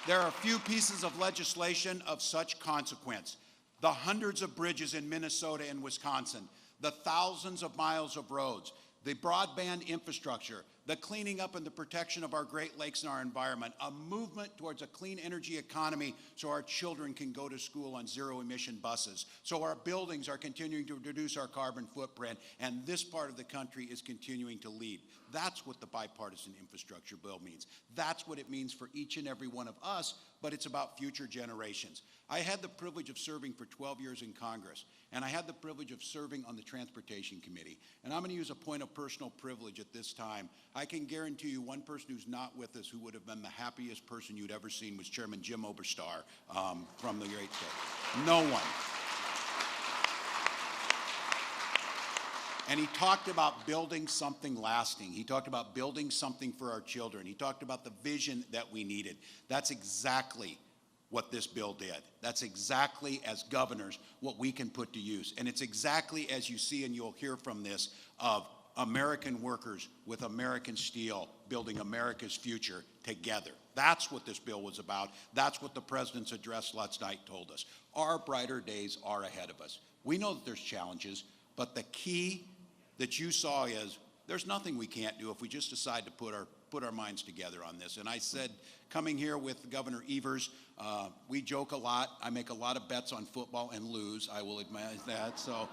There are few pieces of legislation of such consequence. The hundreds of bridges in Minnesota and Wisconsin, the thousands of miles of roads, the broadband infrastructure, the cleaning up and the protection of our Great Lakes and our environment, a movement towards a clean energy economy so our children can go to school on zero-emission buses, so our buildings are continuing to reduce our carbon footprint, and this part of the country is continuing to lead. That's what the bipartisan infrastructure bill means. That's what it means for each and every one of us, but it's about future generations. I had the privilege of serving for 12 years in Congress, and I had the privilege of serving on the Transportation Committee. And I'm going to use a point of personal privilege at this time. I can guarantee you one person who's not with us who would have been the happiest person you'd ever seen was Chairman Jim Oberstar from the great state. No one. And he talked about building something lasting. He talked about building something for our children. He talked about the vision that we needed. That's exactly what this bill did. That's exactly, as governors, what we can put to use. And it's exactly, as you see and you'll hear from this, of American workers with American steel building America's future together. That's what this bill was about. That's what the president's address last night told us. Our brighter days are ahead of us. We know that there's challenges, but the key that you saw is there's nothing we can't do if we just decide to put our minds together on this. And I said, coming here with Governor Evers, we joke a lot. I make a lot of bets on football and lose. I will admit that. So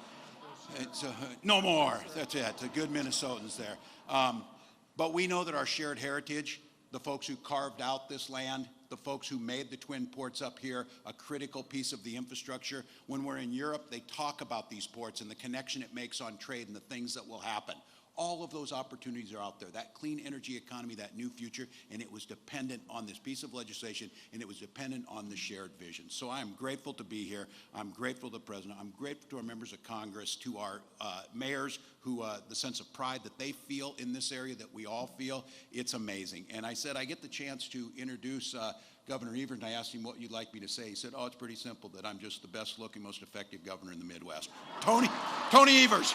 it's, no more. That's it. The good Minnesotans there. But we know that our shared heritage, the folks who carved out this land, the folks who made the twin ports up here, a critical piece of the infrastructure. When we're in Europe, they talk about these ports and the connection it makes on trade and the things that will happen. All of those opportunities are out there, that clean energy economy, that new future, and it was dependent on this piece of legislation, and it was dependent on the shared vision. So I am grateful to be here. I'm grateful to the President. I'm grateful to our members of Congress, to our mayors, who the sense of pride that they feel in this area that we all feel. It's amazing. And I said I get the chance to introduce Governor Evers, and I asked him what you'd like me to say. He said, oh, it's pretty simple, that I'm just the best looking, most effective governor in the Midwest. Tony Evers.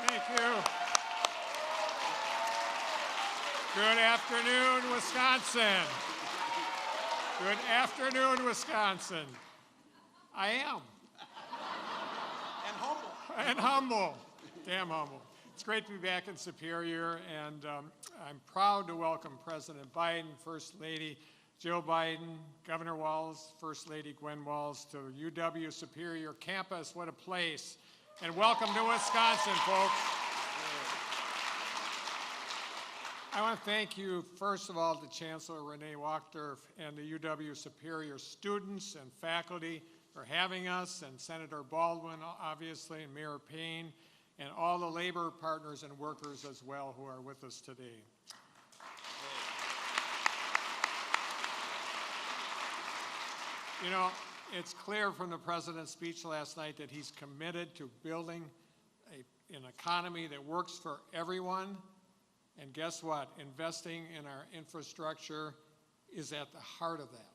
Thank you. Good afternoon, Wisconsin. Good afternoon, Wisconsin. I am. And humble. And humble. Damn humble. It's great to be back in Superior, and I'm proud to welcome President Biden, First Lady Jill Biden, Governor Walz, First Lady Gwen Walz to UW Superior campus. What a place. And welcome to Wisconsin, folks. I want to thank you, first of all, to Chancellor Renee Wachter and the UW Superior students and faculty for having us, and Senator Baldwin, obviously, and Mayor Payne, and all the labor partners and workers as well who are with us today. You know, it's clear from the President's speech last night that he's committed to building an economy that works for everyone. And guess what? Investing in our infrastructure is at the heart of that.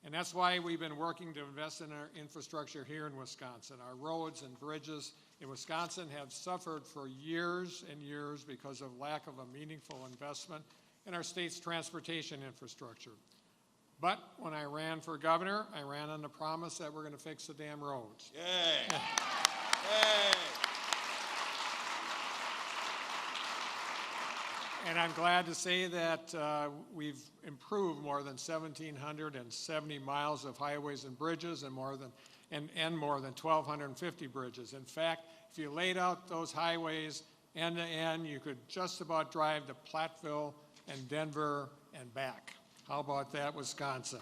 And that's why we've been working to invest in our infrastructure here in Wisconsin. Our roads and bridges in Wisconsin have suffered for years and years because of lack of a meaningful investment in our state's transportation infrastructure. But when I ran for governor, I ran on the promise that we're going to fix the damn roads. Yay! Yay! And I'm glad to say that we've improved more than 1,770 miles of highways and bridges, and more than 1,250 bridges. In fact, if you laid out those highways end to end, you could just about drive to Platteville and Denver and back. How about that, Wisconsin?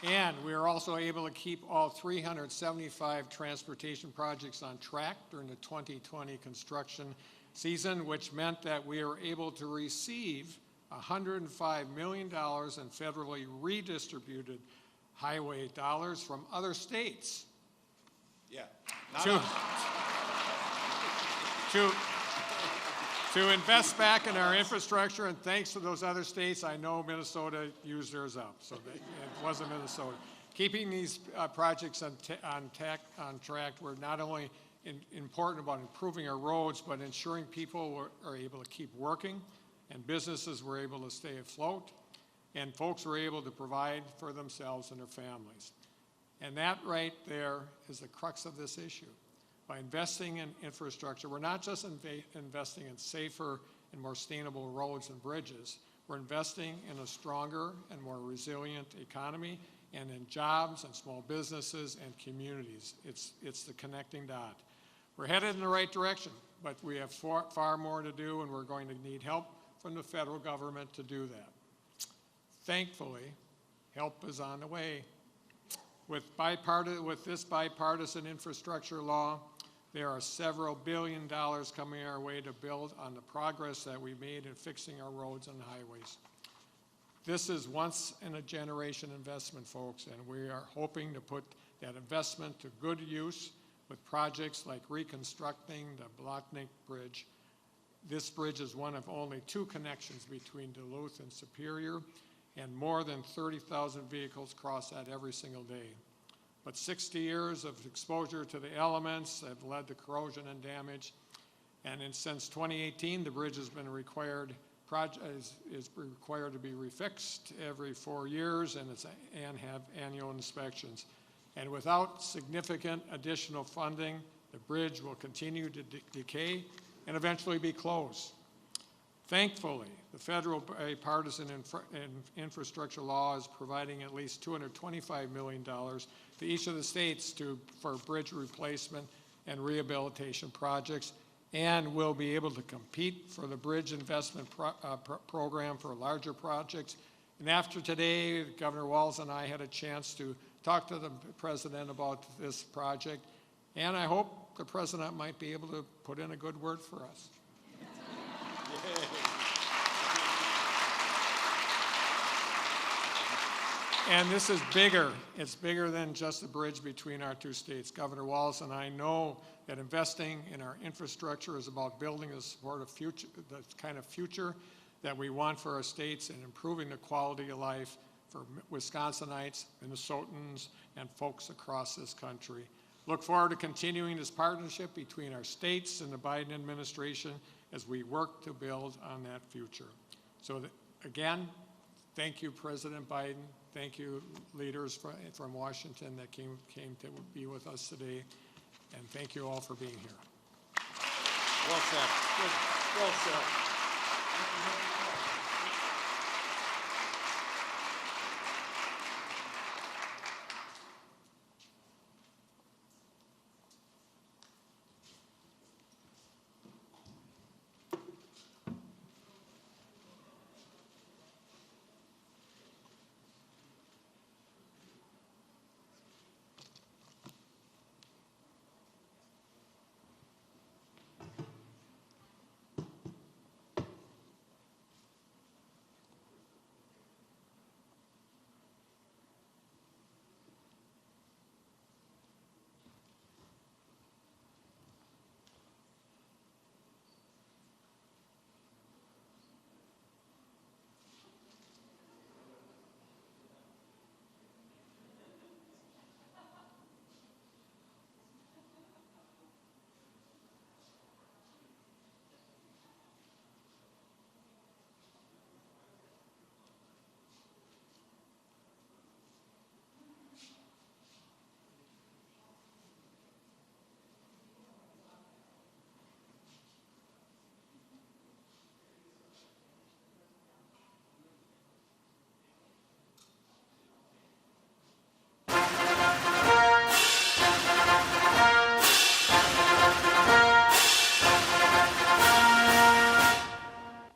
And we are also able to keep all 375 transportation projects on track during the 2020 construction season, which meant that we are able to receive $105 million in federally redistributed highway dollars from other states. Yeah. To invest back in our infrastructure, and thanks to those other states, I know Minnesota used theirs up, so it wasn't Minnesota. Keeping these projects on track were not only important about improving our roads, but ensuring people are able to keep working and businesses were able to stay afloat and folks were able to provide for themselves and their families. And that right there is the crux of this issue. By investing in infrastructure, we're not just investing in safer and more sustainable roads and bridges, we're investing in a stronger and more resilient economy and in jobs and small businesses and communities. It's the connecting dot. We're headed in the right direction, but we have far more to do, and we're going to need help from the federal government to do that. Thankfully, help is on the way. With this bipartisan infrastructure law, there are several $1 billion coming our way to build on the progress that we made in fixing our roads and highways. This is once-in-a-generation investment, folks, and we are hoping to put that investment to good use with projects like reconstructing the Blotnick Bridge. This bridge is one of only 2 connections between Duluth and Superior, and more than 30,000 vehicles cross that every single day. But 60 years of exposure to the elements have led to corrosion and damage, and since 2018, the bridge has been required to be refixed every 4 years and have annual inspections. And without significant additional funding, the bridge will continue to decay and eventually be closed. Thankfully, the federal bipartisan infrastructure law is providing at least $225 million to each of the states for bridge replacement and rehabilitation projects, and will be able to compete for the bridge investment program for larger projects. And after today, Governor Walz and I had a chance to talk to the president about this project, and I hope the president might be able to put in a good word for us. And this is bigger. It's bigger than just the bridge between our 2 states. Governor Walz and I know that investing in our infrastructure is about building the kind of future that we want for our states and improving the quality of life for Wisconsinites, Minnesotans, and folks across this country. Look forward to continuing this partnership between our states and the Biden administration as we work to build on that future. So again, thank you, President Biden. Thank you, leaders from Washington that came to be with us today. And thank you all for being here. Well said. Good. Well said.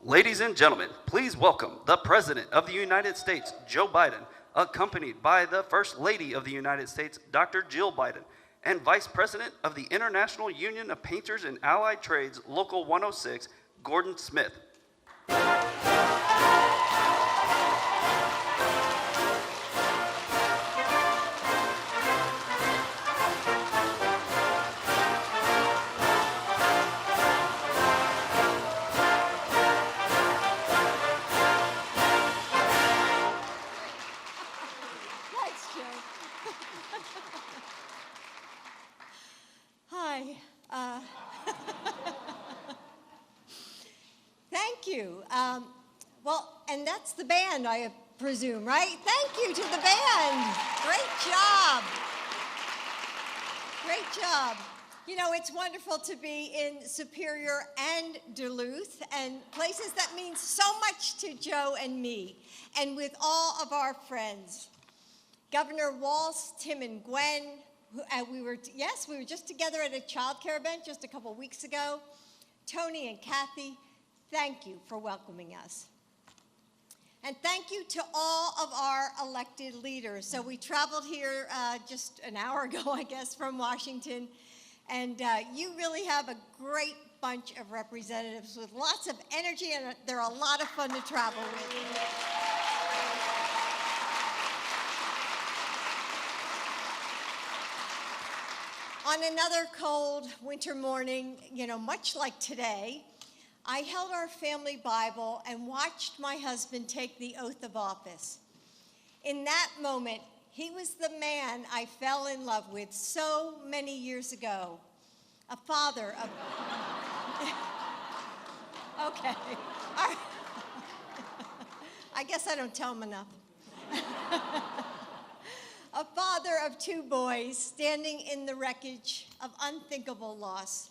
Ladies and gentlemen, please welcome the President of the United States, Joe Biden, accompanied by the First Lady of the United States, Dr. Jill Biden, and Vice President of the International Union of Painters and Allied Trades, Local 106, Gordon Smith. Well, and that's the band, I presume, right? Thank you to the band. Great job. Great job. You know, it's wonderful to be in Superior and Duluth, and places that mean so much to Joe and me, and with all of our friends. Governor Walz, Tim and Gwen, we were just together at a child care event just a couple weeks ago. Tony and Kathy, thank you for welcoming us. And thank you to all of our elected leaders. So we traveled here just an hour ago, I guess, from Washington. And you really have a great bunch of representatives with lots of energy, and they're a lot of fun to travel with. On another cold winter morning, you know, much like today, I held our family Bible and watched my husband take the oath of office. In that moment, he was the man I fell in love with so many years ago, a father of... Okay, all right. I guess I don't tell him enough. A father of two boys standing in the wreckage of unthinkable loss,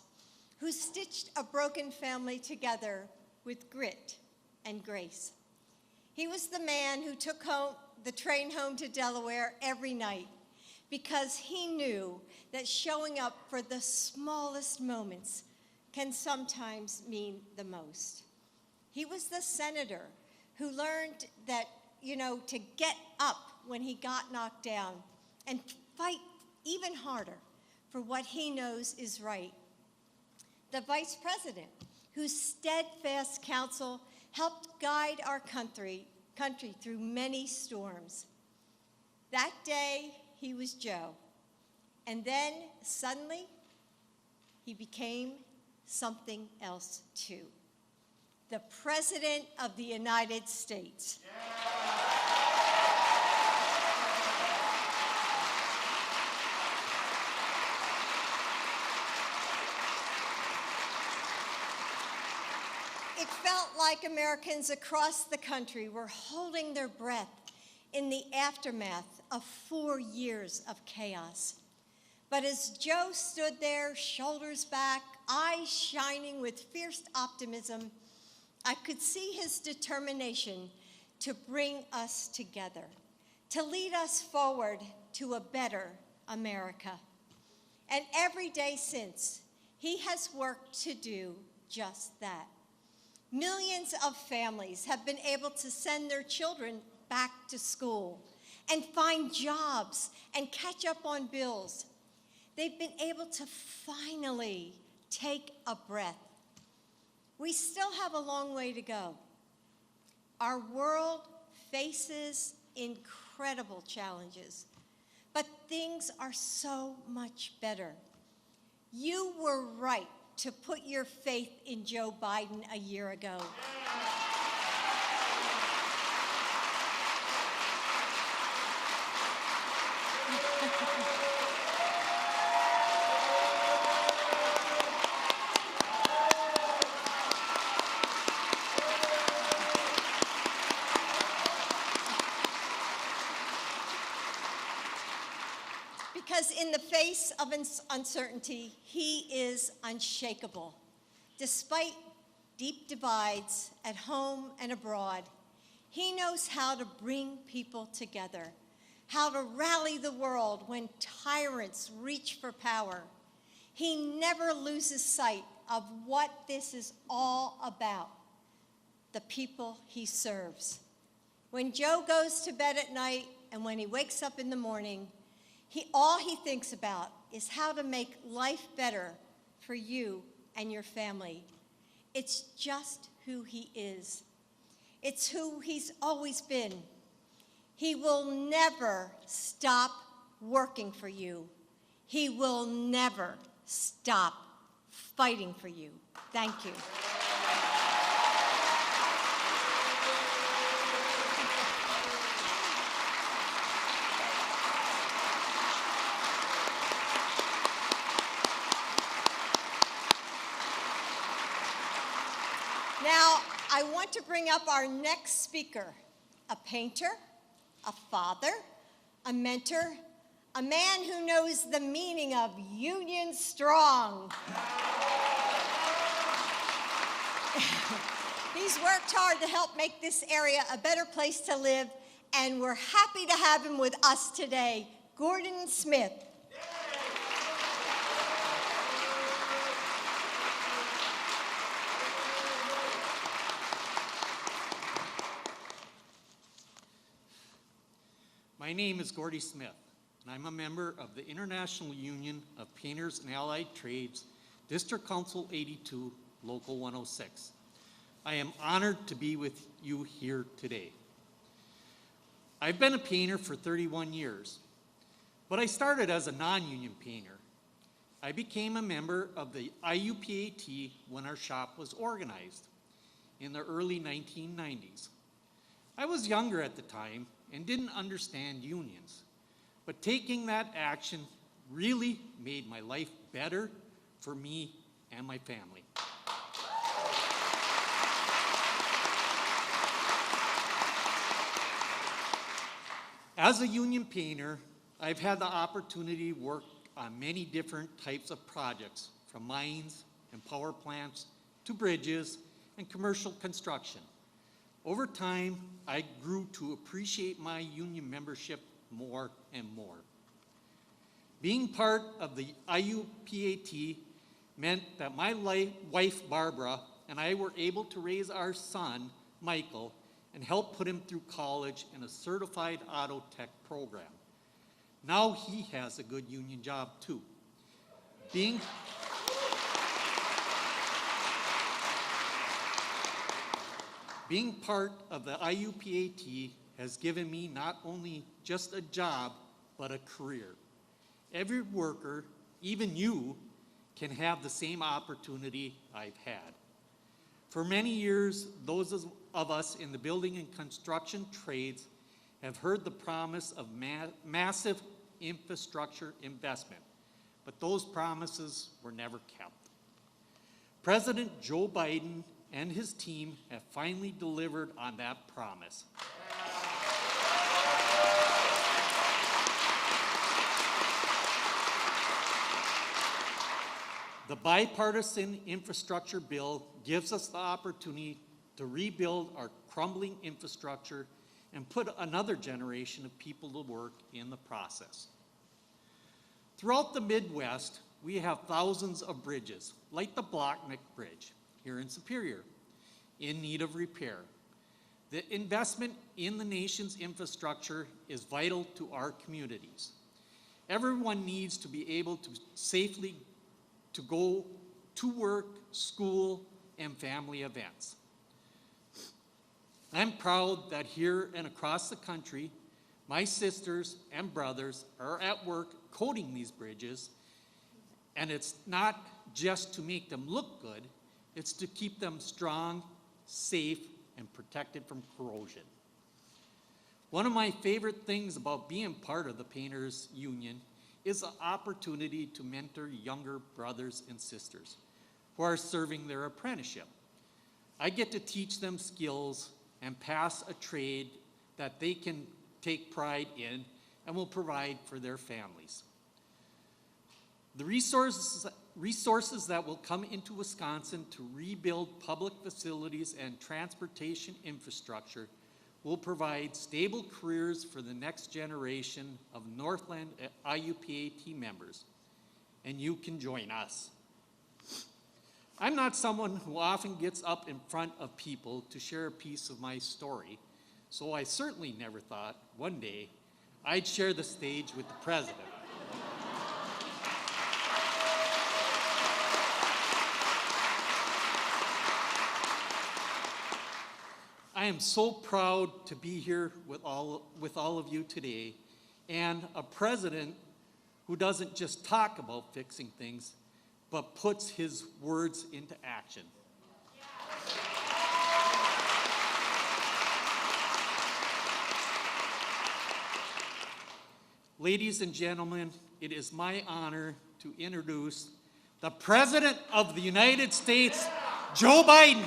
who stitched a broken family together with grit and grace. He was the man who took the train home to Delaware every night because he knew that showing up for the smallest moments can sometimes mean the most. He was the senator who learned that, you know, to get up when he got knocked down and fight even harder for what he knows is right. The vice president, whose steadfast counsel helped guide our country through many storms. That day, he was Joe. And then, suddenly, he became something else, too. The President of the United States. It felt like Americans across the country were holding their breath in the aftermath of 4 years of chaos. But as Joe stood there, shoulders back, eyes shining with fierce optimism, I could see his determination to bring us together, to lead us forward to a better America. And every day since, he has worked to do just that. Millions of families have been able to send their children back to school and find jobs and catch up on bills. They've been able to finally take a breath. We still have a long way to go. Our world faces incredible challenges, but things are so much better. You were right to put your faith in Joe Biden a year ago. Because in the face of uncertainty, he is unshakable. Despite deep divides at home and abroad, he knows how to bring people together, how to rally the world when tyrants reach for power. He never loses sight of what this is all about, the people he serves. When Joe goes to bed at night and when he wakes up in the morning, all he thinks about is how to make life better for you and your family. It's just who he is. It's who he's always been. He will never stop working for you. He will never stop fighting for you. Thank you. Now, I want to bring up our next speaker, a painter, a father, a mentor, a man who knows the meaning of union strong. He's worked hard to help make this area a better place to live, and we're happy to have him with us today, Gordon Smith. My name is Gordy Smith, and I'm a member of the International Union of Painters and Allied Trades, District Council 82, Local 106. I am honored to be with you here today. I've been a painter for 31 years, but I started as a non-union painter. I became a member of the IUPAT when our shop was organized in the early 1990s. I was younger at the time and didn't understand unions, but taking that action really made my life better for me and my family. As a union painter, I've had the opportunity to work on many different types of projects, from mines and power plants to bridges and commercial construction. Over time, I grew to appreciate my union membership more and more. Being part of the IUPAT meant that my wife, Barbara, and I were able to raise our son, Michael, and help put him through college in a certified auto tech program. Now he has a good union job too. Being part of the IUPAT has given me not only just a job, but a career. Every worker, even you, can have the same opportunity I've had. For many years, those of us in the building and construction trades have heard the promise of massive infrastructure investment, but those promises were never kept. President Joe Biden and his team have finally delivered on that promise. The Bipartisan Infrastructure Bill gives us the opportunity to rebuild our crumbling infrastructure and put another generation of people to work in the process. Throughout the Midwest, we have thousands of bridges, like the Blockneck Bridge here in Superior, in need of repair. The investment in the nation's infrastructure is vital to our communities. Everyone needs to be able to safely to go to work, school, and family events. I'm proud that here and across the country, my sisters and brothers are at work coating these bridges, and it's not just to make them look good, it's to keep them strong, safe, and protected from corrosion. One of my favorite things about being part of the Painters Union is the opportunity to mentor younger brothers and sisters who are serving their apprenticeship. I get to teach them skills and pass a trade that they can take pride in and will provide for their families. The resources that will come into Wisconsin to rebuild public facilities and transportation infrastructure will provide stable careers for the next generation of Northland IUPAT members, and you can join us. I'm not someone who often gets up in front of people to share a piece of my story, so I certainly never thought one day I'd share the stage with the president. I am so proud to be here with all of you today, and a president who doesn't just talk about fixing things, but puts his words into action. Ladies and gentlemen, it is my honor to introduce the President of the United States, Joe Biden.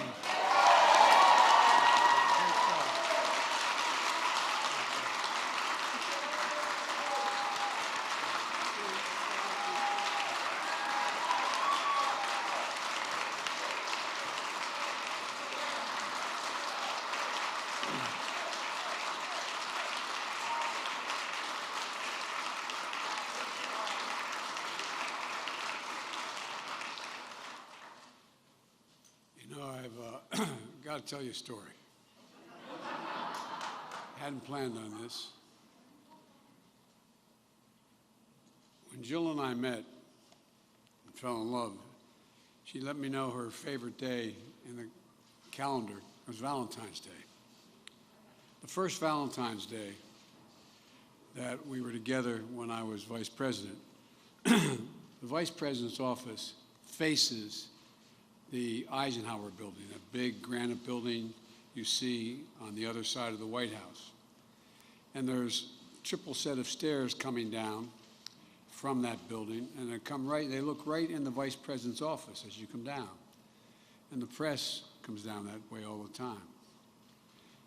got to tell you a story. Hadn't planned on this. When Jill and I met and fell in love, she let me know her favorite day in the calendar was Valentine's Day. The first Valentine's Day that we were together when I was vice president, the vice president's office faces the Eisenhower building, a big granite building you see on the other side of the White House. And there's a triple set of stairs coming down from that building, and they look right in the vice president's office as you come down. And the press comes down that way all the time.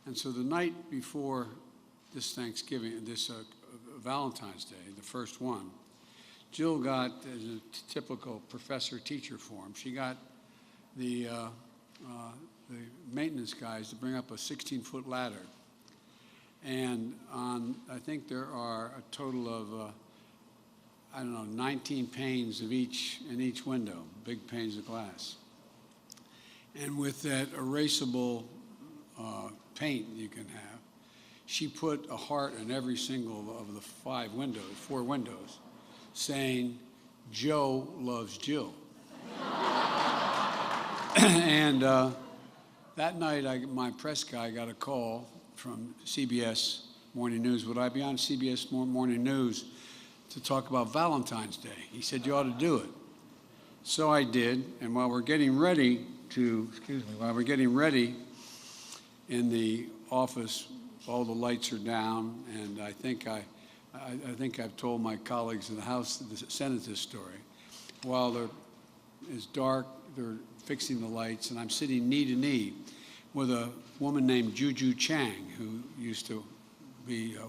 And so the night before this Thanksgiving, this Valentine's Day, the first one, Jill got, as a typical professor-teacher form, she got the maintenance guys to bring up a 16-foot ladder. And I think there are a total of, 19 panes in each window, big panes of glass. And with that erasable paint you can have, she put a heart in every single of the four windows, saying, "Joe loves Jill." And that night, my press guy got a call from CBS Morning News. Would I be on CBS Morning News to talk about Valentine's Day? He said, "You ought to do it." So I did, and while we're getting ready in the office, all the lights are down, and I think I've told my colleagues in the House, the Senate, this story. While it's dark, they're fixing the lights, and I'm sitting knee to knee with a woman named Juju Chang, who used to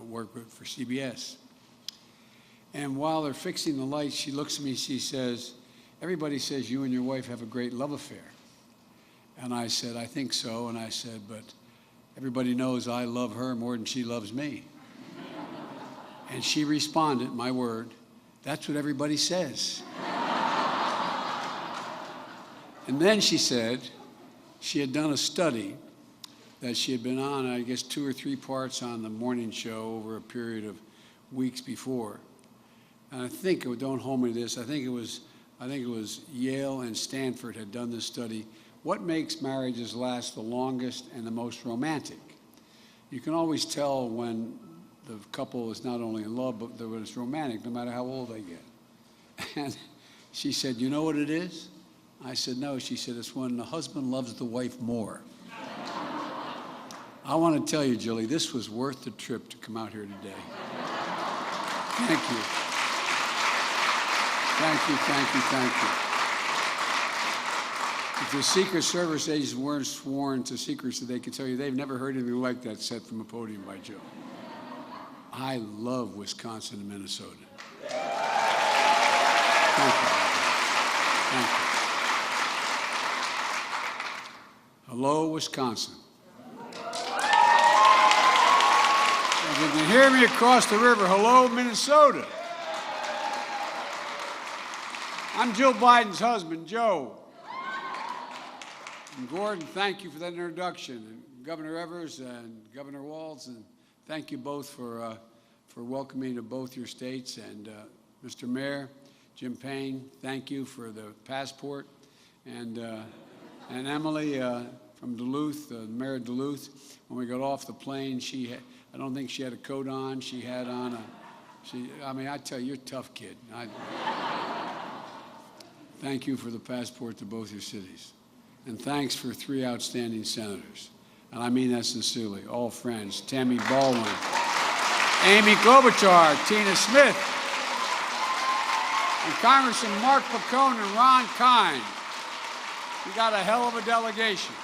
work for CBS. And while they're fixing the lights, she looks at me, she says, "Everybody says you and your wife have a great love affair." And I said, "I think so." And I said, "But everybody knows I love her more than she loves me." And she responded, my word, "That's what everybody says." And then she said she had done a study that she had been on, I guess, 2 or 3 parts on the morning show over a period of weeks before. And I think, don't hold me to this, I think it was Yale and Stanford had done this study. What makes marriages last the longest and the most romantic? You can always tell when the couple is not only in love, but when it's romantic, no matter how old they get. And she said, "You know what it is?" I said, "No." She said, "It's when the husband loves the wife more." I want to tell you, Julie, this was worth the trip to come out here today. Thank you. Thank you, thank you, thank you. If the Secret Service agents weren't sworn to secrecy, they could tell you they've never heard anything like that said from a podium by Joe. I love Wisconsin and Minnesota. Thank you. Thank you. Hello, Wisconsin. If you can hear me across the river, hello, Minnesota. I'm Jill Biden's husband, Joe. And Gordon, thank you for that introduction. And Governor Evers and Governor Walz, and thank you both for welcoming to both your states. And Mr. Mayor, Jim Payne, thank you for the passport. And Emily from Duluth, the mayor of Duluth, when we got off the plane, I don't think she had a coat on. She had on I tell you, you're a tough kid. Thank you for the passport to both your cities. And thanks for 3 outstanding senators. And I mean that sincerely, all friends. Tammy Baldwin, Amy Klobuchar, Tina Smith, and Congressman Mark Pacone and Ron Kine. You got a hell of a delegation,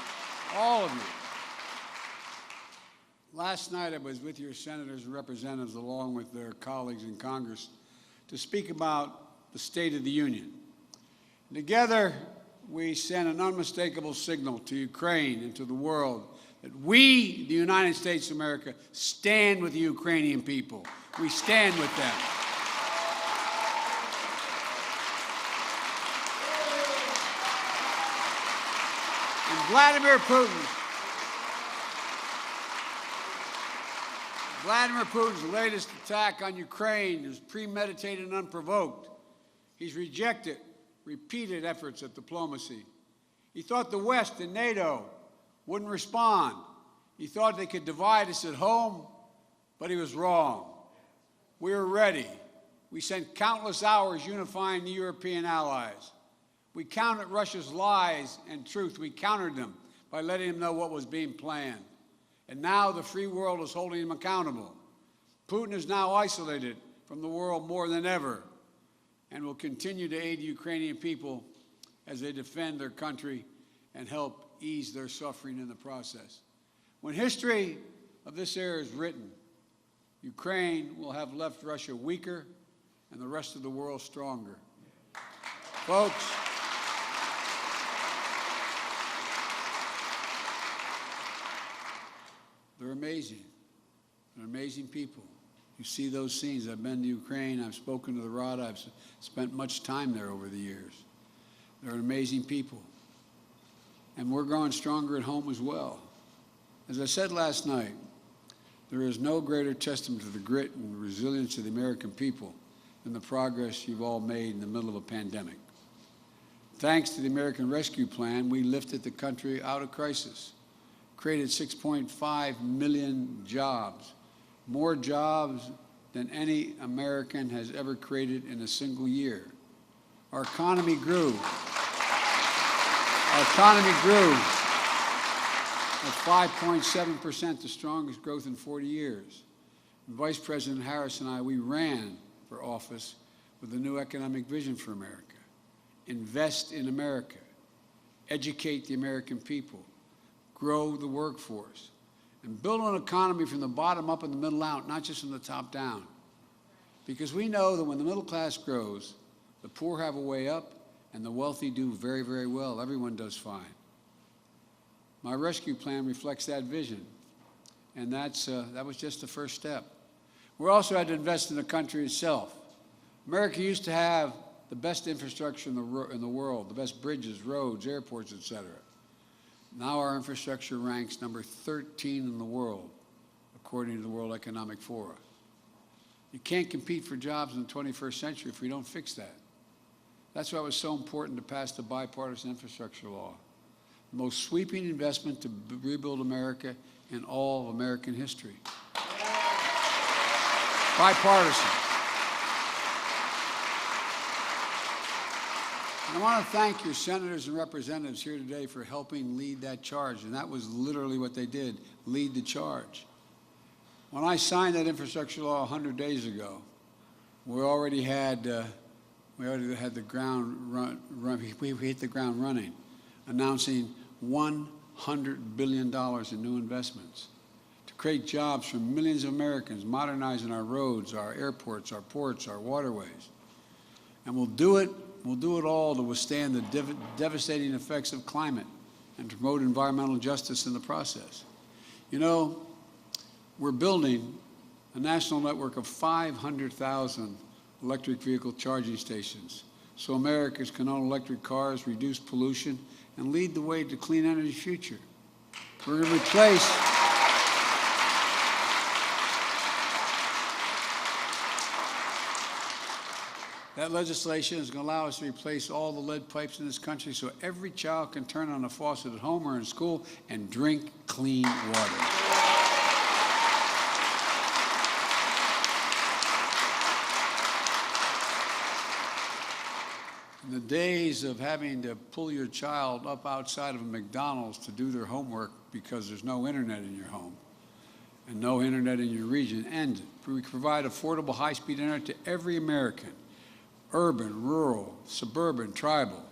all of you. Last night I was with your senators and representatives along with their colleagues in Congress to speak about the State of the Union. Together, we sent an unmistakable signal to Ukraine and to the world that we, the United States of America, stand with the Ukrainian people. We stand with them. And Vladimir Putin Vladimir Putin's latest attack on Ukraine is premeditated and unprovoked. He's rejected repeated efforts at diplomacy. He thought the West and NATO wouldn't respond. He thought they could divide us at home, but he was wrong. We were ready. We spent countless hours unifying the European allies. We countered Russia's lies and truth. We countered them by letting them know what was being planned. And now the free world is holding him accountable. Putin is now isolated from the world more than ever and will continue to aid the Ukrainian people as they defend their country and help ease their suffering in the process. When history of this era is written, Ukraine will have left Russia weaker and the rest of the world stronger. Folks, they're amazing. They're amazing people. You see those scenes. I've been to Ukraine. I've spoken to the Rada. I've spent much time there over the years. They're amazing people. And we're growing stronger at home as well. As I said last night, there is no greater testament to the grit and resilience of the American people than the progress you've all made in the middle of a pandemic. Thanks to the American Rescue Plan, we lifted the country out of crisis, created 6.5 million jobs, more jobs than any American has ever created in a single year. Our economy grew. Our economy grew at 5.7%, the strongest growth in 40 years. And Vice President Harris and I, we ran for office with a new economic vision for America. Invest in America, educate the American people, grow the workforce, and build an economy from the bottom up and the middle out, not just from the top down. Because we know that when the middle class grows, the poor have a way up, and the wealthy do very, very well. Everyone does fine. My rescue plan reflects that vision, and that was just the first step. We also had to invest in the country itself. America used to have the best infrastructure in the world, the best bridges, roads, airports, et cetera. Now our infrastructure ranks number 13 in the world, according to the World Economic Forum. You can't compete for jobs in the 21st century if we don't fix that. That's why it was so important to pass the Bipartisan Infrastructure Law, the most sweeping investment to rebuild America in all of American history. Bipartisan. I want to thank your senators and representatives here today for helping lead that charge, and that was literally what they did, lead the charge. When I signed that infrastructure law 100 days ago, we already had the ground we hit the ground running, announcing $100 billion in new investments to create jobs for millions of Americans, modernizing our roads, our airports, our ports, our waterways. And we'll do it all to withstand the devastating effects of climate and to promote environmental justice in the process. You know, we're building a national network of 500,000 electric vehicle charging stations so Americans can own electric cars, reduce pollution, and lead the way to clean energy future. We're going to replace that legislation is going to allow us to replace all the lead pipes in this country so every child can turn on a faucet at home or in school and drink clean water. In the days of having to pull your child up outside of a McDonald's to do their homework because there's no internet in your home and no internet in your region ended. We provide affordable high-speed internet to every American, urban, rural, suburban, tribal.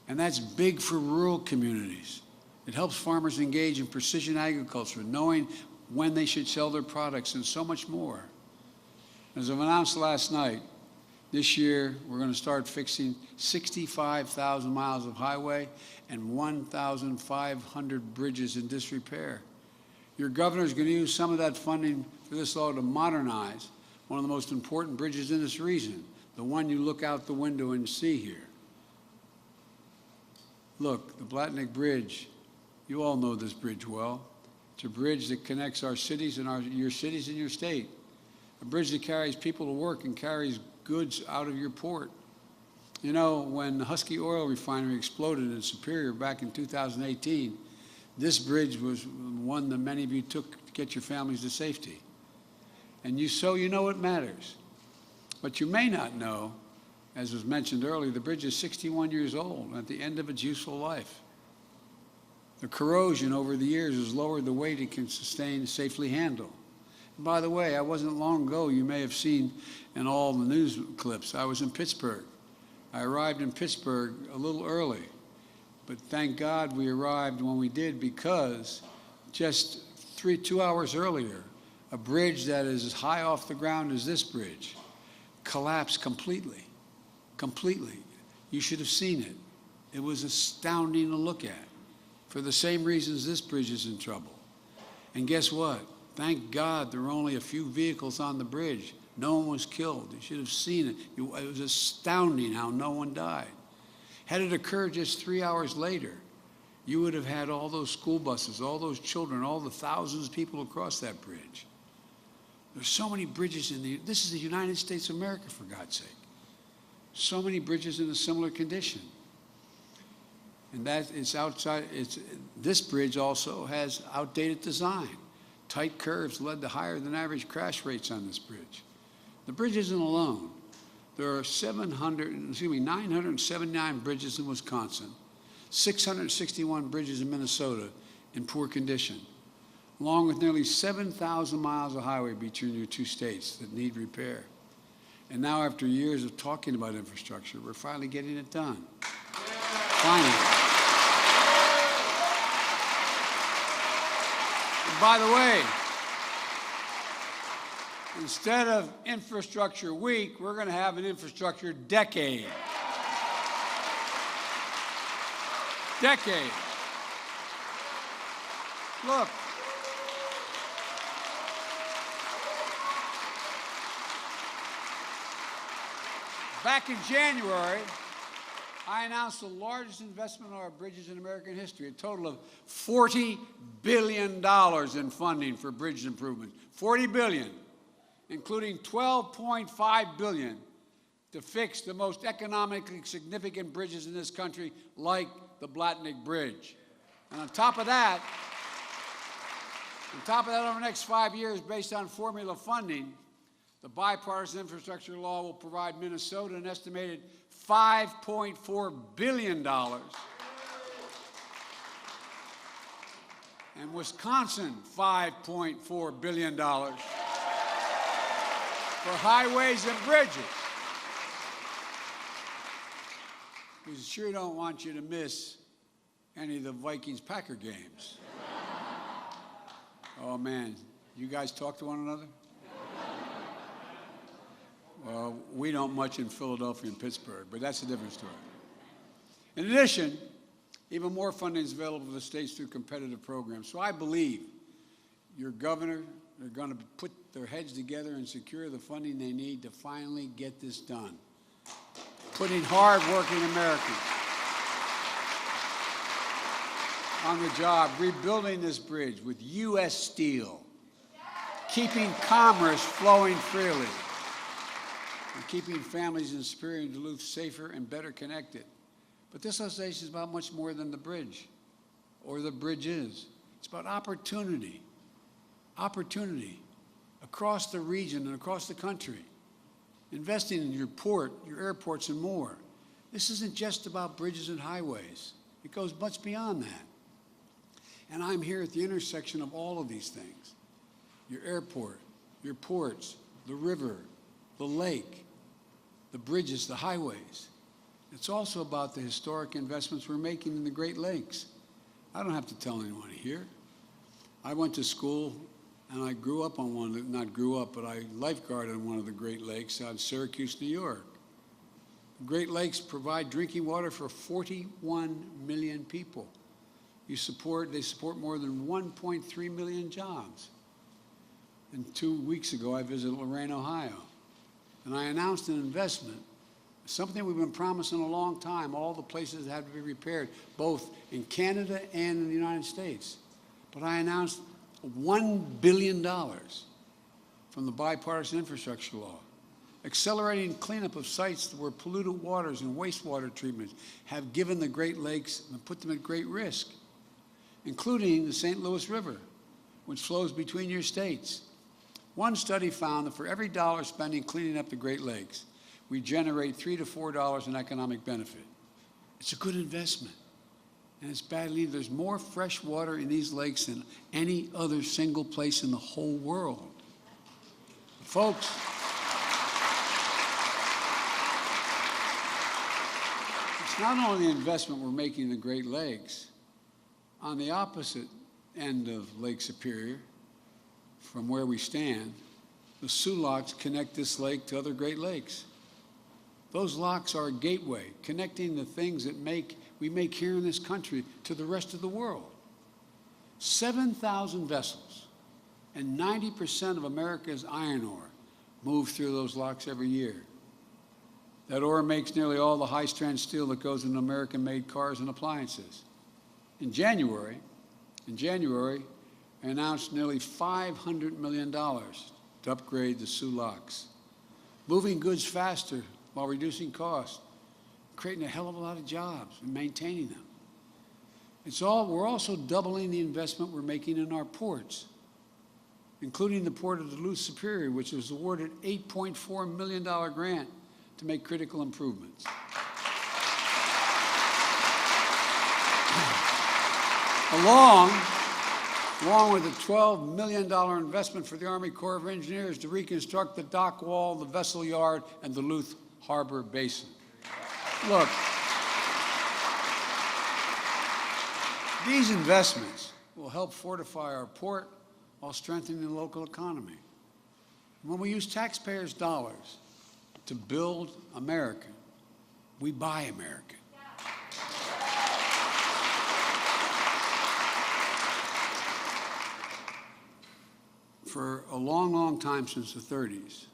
And that's big for rural communities. It helps farmers engage in precision agriculture, knowing when they should sell their products, and so much more. As I've announced last night, this year we're going to start fixing 65,000 miles of highway and 1,500 bridges in disrepair. Your governor is going to use some of that funding for this law to modernize one of the most important bridges in this region, the one you look out the window and see here. Look, the Blatnick Bridge, you all know this bridge well. It's a bridge that connects our cities and your cities and your state. A bridge that carries people to work and carries goods out of your port. You know, when the Husky Oil Refinery exploded in Superior back in 2018, this bridge was one that many of you took to get your families to safety. And you know it matters. But you may not know, as was mentioned earlier, the bridge is 61 years old at the end of its useful life. The corrosion over the years has lowered the weight it can sustain and safely handle. And by the way, I wasn't long ago, you may have seen in all the news clips, I was in Pittsburgh. I arrived in Pittsburgh a little early, but thank God we arrived when we did, because just 2 hours earlier, a bridge that is as high off the ground as this bridge collapsed completely. Completely. You should have seen it. It was astounding to look at. For the same reasons this bridge is in trouble. And guess what? Thank God there were only a few vehicles on the bridge. No one was killed. You should have seen it. It was astounding how no one died. Had it occurred just 3 hours later, you would have had all those school buses, all those children, all the thousands of people across that bridge. There's so many bridges this is the United States of America, for God's sake. So many bridges in a similar condition. And that is this bridge also has outdated design. Tight curves led to higher than average crash rates on this bridge. The bridge isn't alone. There are 979 bridges in Wisconsin, 661 bridges in Minnesota in poor condition, along with nearly 7,000 miles of highway between your two states that need repair. And now, after years of talking about infrastructure, we're finally getting it done. Finally. And by the way, instead of Infrastructure Week, we're going to have an Infrastructure Decade. Decade. Look. Back in January, I announced the largest investment in our bridges in American history, a total of $40 billion in funding for bridge improvement. $40 billion, including $12.5 billion to fix the most economically significant bridges in this country, like the Blatnick Bridge. And on top of that, over the next 5 years, based on formula funding, the Bipartisan Infrastructure Law will provide Minnesota an estimated $5.4 billion and Wisconsin $5.4 billion for highways and bridges. We sure don't want you to miss any of the Vikings-Packer games. Oh, man. You guys talk to one another? Well, we don't much in Philadelphia and Pittsburgh, but that's a different story. In addition, even more funding is available to the states through competitive programs. So I believe your governor, they're going to put their heads together and secure the funding they need to finally get this done. Putting hard-working Americans on the job, rebuilding this bridge with U.S. steel, keeping commerce flowing freely, and keeping families in Superior and Duluth safer and better connected. But this legislation is about much more than the bridge, or the bridges. It's about opportunity. Opportunity across the region and across the country. Investing in your port, your airports, and more. This isn't just about bridges and highways. It goes much beyond that. And I'm here at the intersection of all of these things. Your airport, your ports, the river, the lake, the bridges, the highways. It's also about the historic investments we're making in the Great Lakes. I don't have to tell anyone here. I went to school and I grew up on one, not grew up, but I lifeguarded on one of the Great Lakes out in Syracuse, New York. The Great Lakes provide drinking water for 41 million people. They support more than 1.3 million jobs. And 2 weeks ago, I visited Lorain, Ohio. And I announced an investment, something we've been promising a long time, all the places that have to be repaired, both in Canada and in the United States. But I announced $1 billion from the Bipartisan Infrastructure Law, accelerating cleanup of sites where polluted waters and wastewater treatments have given the Great Lakes and put them at great risk, including the St. Louis River, which flows between your states. One study found that for every dollar spending cleaning up the Great Lakes, we generate $3 to $4 in economic benefit. It's a good investment, and it's badly needed. There's more fresh water in these lakes than any other single place in the whole world. Folks, it's not only the investment we're making in the Great Lakes. On the opposite end of Lake Superior, from where we stand, the Soo Locks connect this lake to other Great Lakes. Those locks are a gateway connecting the things that we make here in this country to the rest of the world. 7,000 vessels and 90% of America's iron ore move through those locks every year. That ore makes nearly all the high-strength steel that goes into American-made cars and appliances. In January, I announced nearly $500 million to upgrade the Soo Locks, moving goods faster while reducing costs, creating a hell of a lot of jobs and maintaining them. We're also doubling the investment we're making in our ports, including the Port of Duluth Superior, which was awarded an $8.4 million grant to make critical improvements. Along with a $12 million investment for the Army Corps of Engineers to reconstruct the dock wall, the vessel yard, and the Duluth Harbor Basin. Look, these investments will help fortify our port while strengthening the local economy. When we use taxpayers' dollars to build America, we buy America. For a long, long time, since the 30s,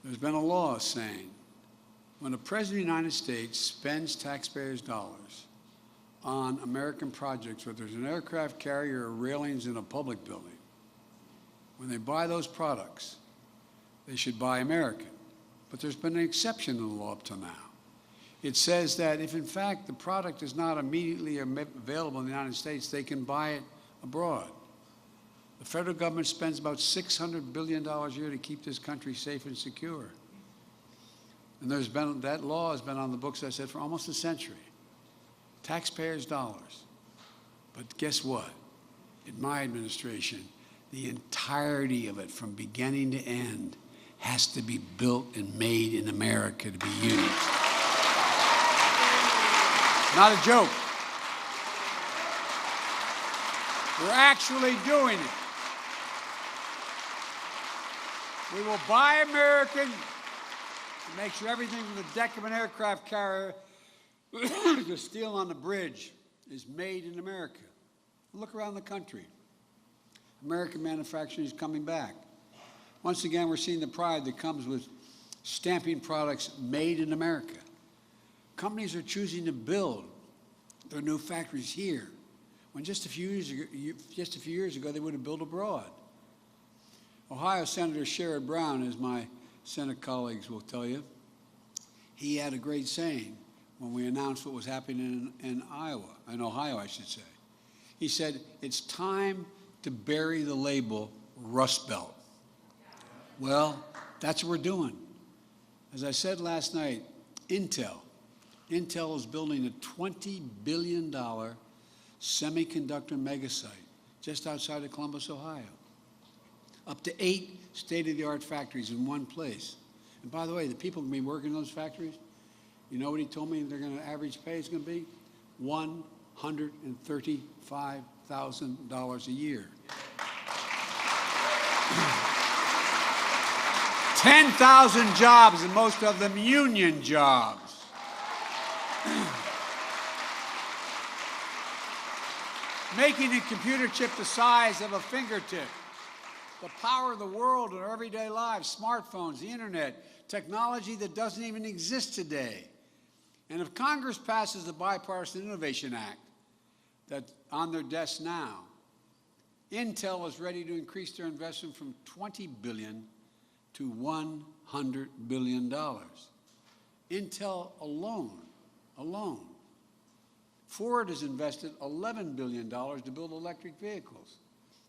there's been a law saying when a president of the United States spends taxpayers' dollars on American projects, whether there's an aircraft carrier or railings in a public building, when they buy those products, they should buy American. But there's been an exception in the law up to now. It says that if, in fact, the product is not immediately available in the United States, they can buy it abroad. The federal government spends about $600 billion a year to keep this country safe and secure. And that law has been on the books, I said, for almost a century. Taxpayers' dollars. But guess what? In my administration, the entirety of it, from beginning to end, has to be built and made in America to be used. Not a joke. We're actually doing it. We will buy American to make sure everything from the deck of an aircraft carrier to steel on the bridge is made in America. Look around the country. American manufacturing is coming back. Once again, we're seeing the pride that comes with stamping products made in America. Companies are choosing to build their new factories here, when just a few years ago they would have built abroad. Ohio Senator Sherrod Brown, as my Senate colleagues will tell you, he had a great saying when we announced what was happening in Ohio, I should say. He said, it's time to bury the label Rust Belt. Well, that's what we're doing. As I said last night, Intel is building a $20 billion semiconductor megasite just outside of Columbus, Ohio. Up to 8 state-of-the-art factories in one place. And by the way, the people going to be working in those factories, you know what he told me their average pay is going to be? $135,000 a year. 10,000 jobs, and most of them union jobs. Making a computer chip the size of a fingertip. The power of the world in our everyday lives, smartphones, the internet, technology that doesn't even exist today. And if Congress passes the Bipartisan Innovation Act that's on their desk now, Intel is ready to increase their investment from $20 billion to $100 billion. Intel alone. Ford has invested $11 billion to build electric vehicles,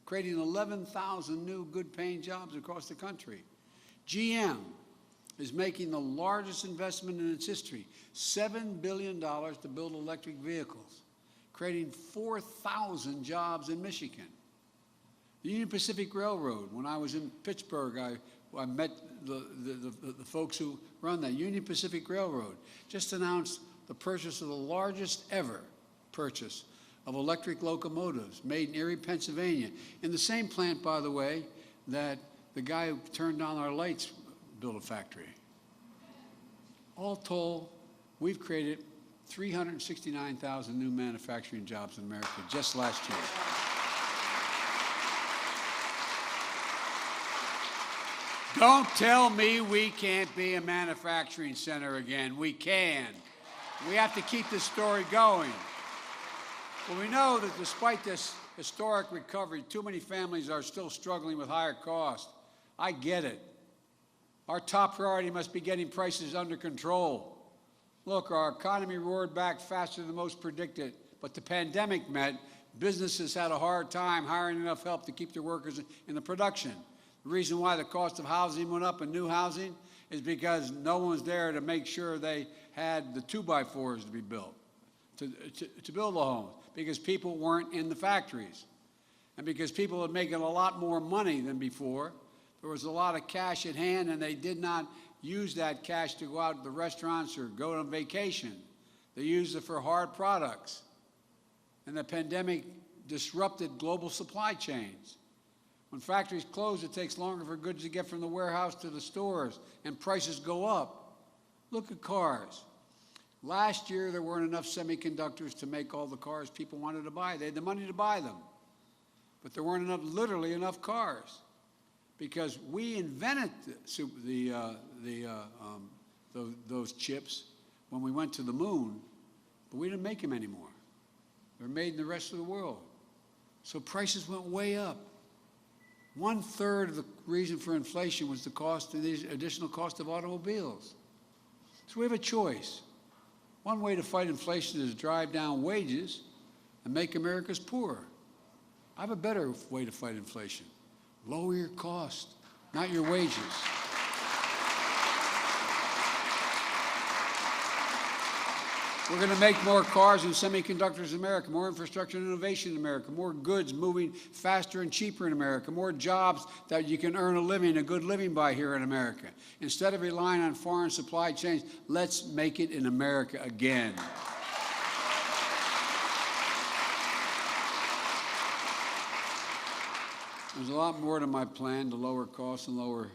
creating 11,000 new good-paying jobs across the country. GM is making the largest investment in its history, $7 billion to build electric vehicles, creating 4,000 jobs in Michigan. The Union Pacific Railroad, when I was in Pittsburgh, I met the folks who run that. Union Pacific Railroad just announced the purchase of the largest ever purchase of electric locomotives made in Erie, Pennsylvania, in the same plant, by the way, that the guy who turned on our lights built a factory. All told, we've created 369,000 new manufacturing jobs in America just last year. Don't tell me we can't be a manufacturing center again. We can. We have to keep this story going. But we know that despite this historic recovery, too many families are still struggling with higher costs. I get it. Our top priority must be getting prices under control. Look, our economy roared back faster than most predicted, but the pandemic meant businesses had a hard time hiring enough help to keep their workers in the production. The reason why the cost of housing went up in new housing is because no one was there to make sure they had the 2x4s to be built, to build the homes, because people weren't in the factories. And because people were making a lot more money than before, there was a lot of cash at hand, and they did not use that cash to go out to the restaurants or go on vacation. They used it for hard products. And the pandemic disrupted global supply chains. When factories close, it takes longer for goods to get from the warehouse to the stores, and prices go up. Look at cars. Last year, there weren't enough semiconductors to make all the cars people wanted to buy. They had the money to buy them. But there weren't literally enough cars, because we invented those chips when we went to the moon, but we didn't make them anymore. They're made in the rest of the world. So prices went way up. 1/3 of the reason for inflation was the cost of these additional cost of automobiles. So we have a choice. One way to fight inflation is to drive down wages and make Americans poorer. I have a better way to fight inflation. Lower your cost, not your wages. We're going to make more cars and semiconductors in America, more infrastructure and innovation in America, more goods moving faster and cheaper in America, more jobs that you can earn a living, a good living by here in America. Instead of relying on foreign supply chains, let's make it in America again. There's a lot more to my plan to lower costs and lower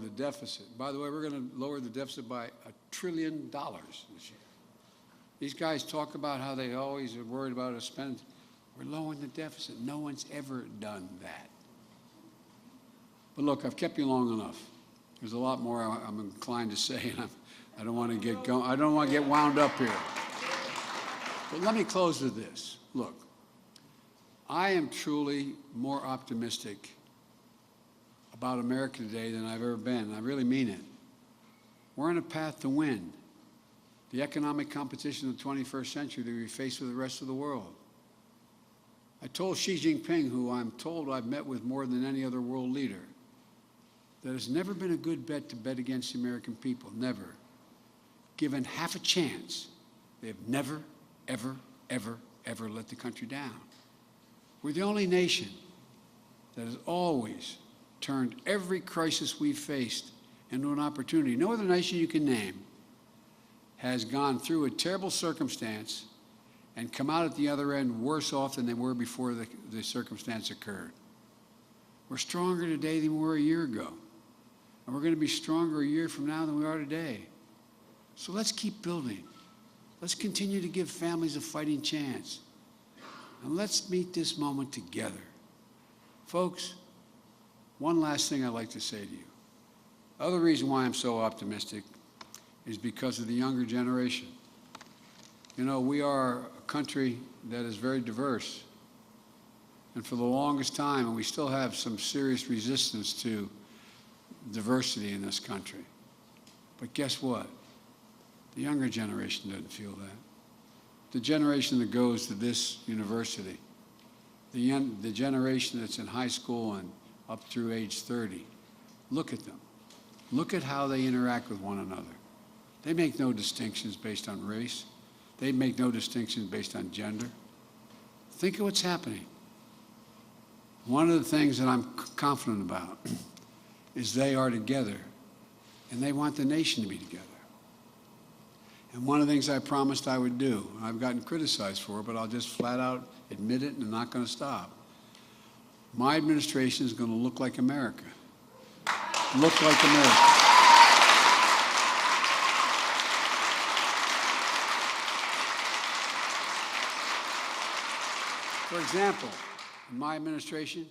the deficit. By the way, we're going to lower the deficit by $1 trillion this year. These guys talk about how they always are worried about us spending. We're lowering the deficit. No one's ever done that. But look, I've kept you long enough. There's a lot more I'm inclined to say, and I don't want to get going. I don't want to get wound up here. But let me close with this. Look, I am truly more optimistic about America today than I've ever been. I really mean it. We're on a path to win the economic competition of the 21st century that we face with the rest of the world. I told Xi Jinping, who I'm told I've met with more than any other world leader, that it's never been a good bet to bet against the American people, never. Given half a chance, they have never, ever, ever, ever let the country down. We're the only nation that has always turned every crisis we've faced into an opportunity. No other nation you can name has gone through a terrible circumstance and come out at the other end worse off than they were before the circumstance occurred. We're stronger today than we were a year ago. And we're going to be stronger a year from now than we are today. So let's keep building. Let's continue to give families a fighting chance. And let's meet this moment together. Folks, one last thing I'd like to say to you. The other reason why I'm so optimistic is because of the younger generation. You know, we are a country that is very diverse. And for the longest time, and we still have some serious resistance to diversity in this country. But guess what? The younger generation doesn't feel that. The generation that goes to this university, the generation that's in high school and up through age 30, look at them. Look at how they interact with one another. They make no distinctions based on race. They make no distinctions based on gender. Think of what's happening. One of the things that I'm confident about is they are together, and they want the nation to be together. And one of the things I promised I would do, and I've gotten criticized for it, but I'll just flat out admit it and I'm not going to stop. My administration is going to look like America. Look like America. For example, in my administration,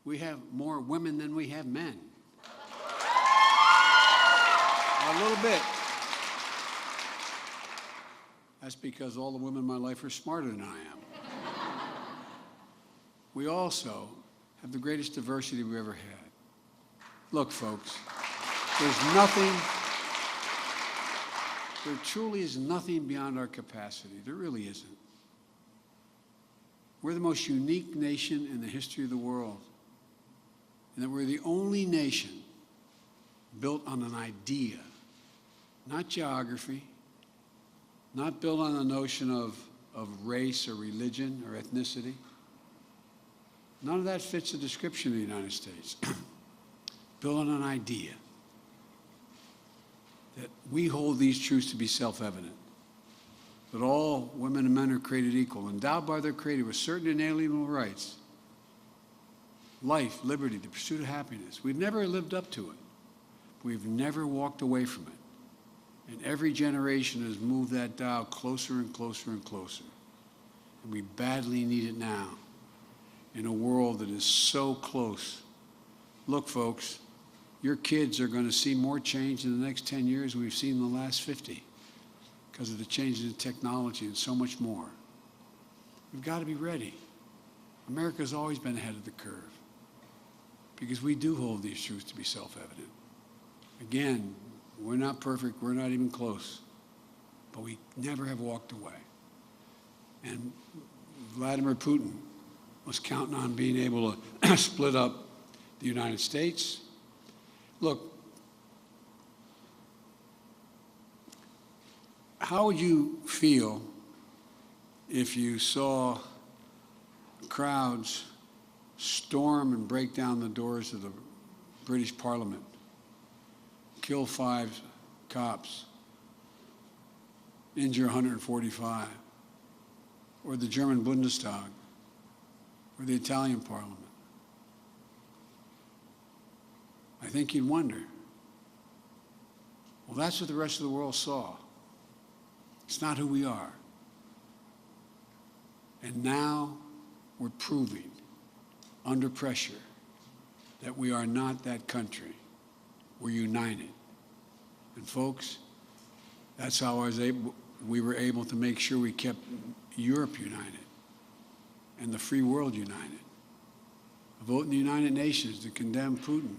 we have more women than we have men. A little bit. That's because all the women in my life are smarter than I am. We also have the greatest diversity we've ever had. Look, folks, there truly is nothing beyond our capacity. There really isn't. We're the most unique nation in the history of the world, and that we're the only nation built on an idea, not geography, not built on the notion of race or religion or ethnicity. None of that fits the description of the United States. Built on an idea that we hold these truths to be self-evident, that all women and men are created equal, endowed by their Creator with certain inalienable rights, life, liberty, the pursuit of happiness. We've never lived up to it. We've never walked away from it. And every generation has moved that dial closer and closer and closer. And we badly need it now in a world that is so close. Look, folks, your kids are going to see more change in the next 10 years than we've seen in the last 50 because of the changes in technology and so much more. We've got to be ready. America's always been ahead of the curve because we do hold these truths to be self-evident. Again, we're not perfect, we're not even close, but we never have walked away. And Vladimir Putin was counting on being able to split up the United States. Look, how would you feel if you saw crowds storm and break down the doors of the British Parliament, kill 5 cops, injure 145, or the German Bundestag, or the Italian Parliament? I think you'd wonder. Well, that's what the rest of the world saw. It's not who we are. And now we're proving, under pressure, that we are not that country. We're united. And folks, that's how we were able to make sure we kept Europe united and the free world united. A vote in the United Nations to condemn Putin.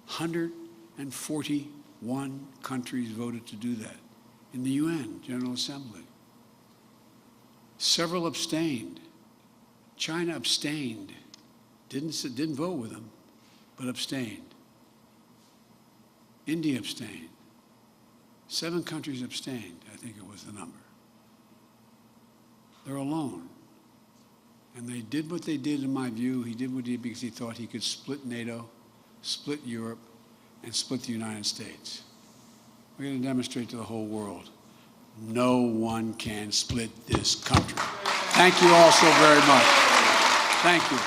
141 countries voted to do that in the UN General Assembly. Several abstained. China abstained. Didn't vote with them, but abstained. India abstained. 7 countries abstained, I think it was the number. They're alone. And they did what they did, in my view. He did what he did because he thought he could split NATO, split Europe, and split the United States. We're going to demonstrate to the whole world, no one can split this country. Thank you all so very much. Thank you.